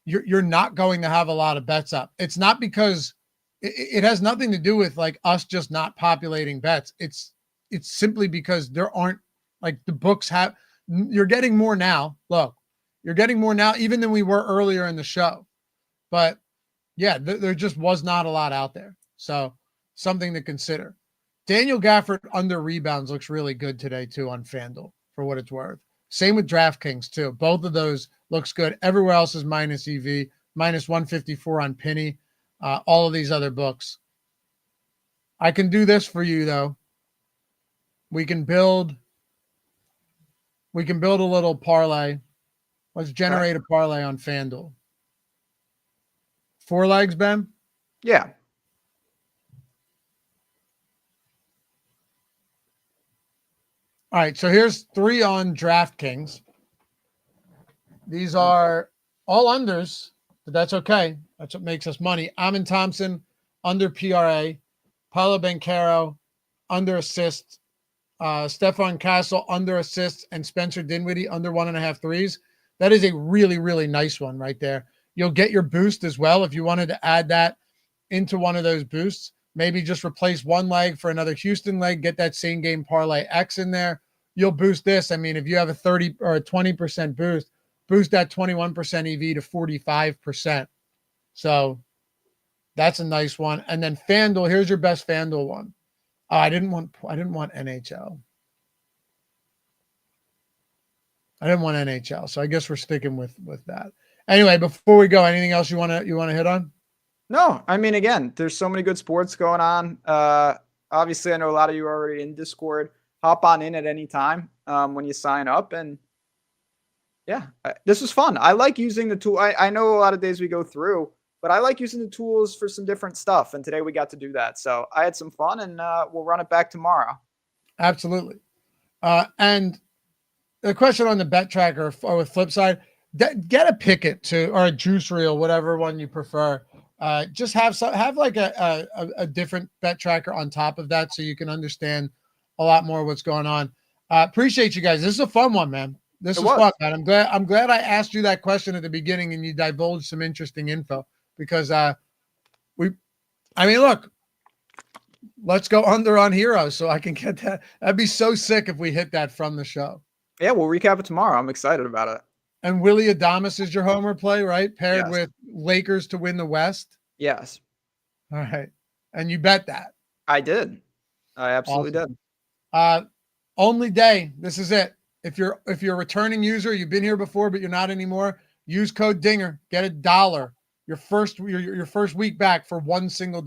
S2: you're not going to have a lot of bets up. It's not because it has nothing to do with like us just not populating bets. It's simply because there aren't, like, the books have, you're getting more now. Look, you're getting more now even than we were earlier in the show. But yeah, there just was not a lot out there. So something to consider. Daniel Gafford under rebounds looks really good today too on FanDuel for what it's worth. Same with DraftKings too. Both of those looks good. Everywhere else is minus EV, minus 154 on Penny. All of these other books. I can do this for you though. We can build a little parlay. Let's generate a parlay on FanDuel. 4 legs, Ben?
S1: Yeah.
S2: All right, so here's 3 on DraftKings. These are all unders, but that's okay. That's what makes us money. Amin Thompson, under PRA. Paolo Banchero, under assists. Stephon Castle, under assists. And Spencer Dinwiddie, under 1.5 threes. That is a really, really nice one right there. You'll get your boost as well if you wanted to add that into one of those boosts. Maybe just replace one leg for another Houston leg, get that same game parlay X in there. You'll boost this. I mean, if you have a 30 or a 20% boost that 21% EV to 45%. So that's a nice one. And then FanDuel, here's your best FanDuel one. Oh, I didn't want NHL. I didn't want NHL. So I guess we're sticking with that. Anyway, before we go, anything else you want to hit on?
S1: No, I mean, again, there's so many good sports going on. Obviously, I know a lot of you are already in Discord. Hop on in at any time when you sign up. And yeah, this was fun. I like using the tool. I know a lot of days we go through, but I like using the tools for some different stuff. And today we got to do that. So I had some fun, and we'll run it back tomorrow.
S2: Absolutely. And the question on the bet tracker or with flip side, get a picket or a juice reel, whatever one you prefer. Just have like a different bet tracker on top of that so you can understand a lot more what's going on. Appreciate you guys. This is a fun one, man. This was fun, man. I'm glad I asked you that question at the beginning and you divulged some interesting info because look, let's go under on Heroes so I can get that. That'd be so sick if we hit that from the show.
S1: Yeah, we'll recap it tomorrow. I'm excited about it.
S2: And Willie Adames is your homer play, right? Paired with Lakers to win the West.
S1: Yes.
S2: All right. And you bet that.
S1: I did. I absolutely did.
S2: Only day. This is it. If you're a returning user, you've been here before, but you're not anymore, use code DINGER. Get $1. Your first week back for $1 single.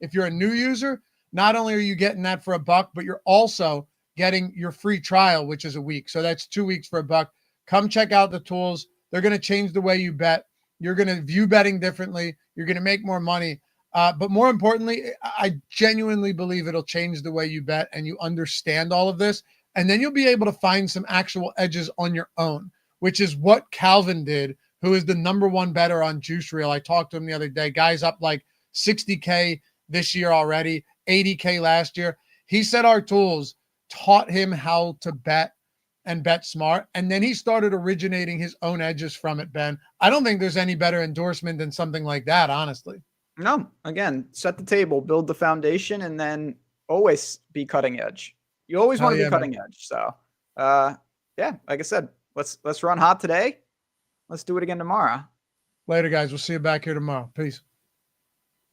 S2: If you're a new user, not only are you getting that for $1, but you're also getting your free trial, which is a week. So that's 2 weeks for $1. Come check out the tools. They're going to change the way you bet. You're going to view betting differently. You're going to make more money. But more importantly, I genuinely believe it'll change the way you bet and you understand all of this. And then you'll be able to find some actual edges on your own, which is what Calvin did, who is the #1 bettor on Juice Reel. I talked to him the other day. Guy's up like 60K this year already, 80K last year. He said our tools taught him how to bet and bet smart. And then he started originating his own edges from it, Ben. I don't think there's any better endorsement than something like that, honestly.
S1: No, again, set the table, build the foundation, and then always be cutting edge. You always want to be cutting edge. So, yeah, like I said, let's run hot today. Let's do it again tomorrow.
S2: Later, guys. We'll see you back here tomorrow. Peace.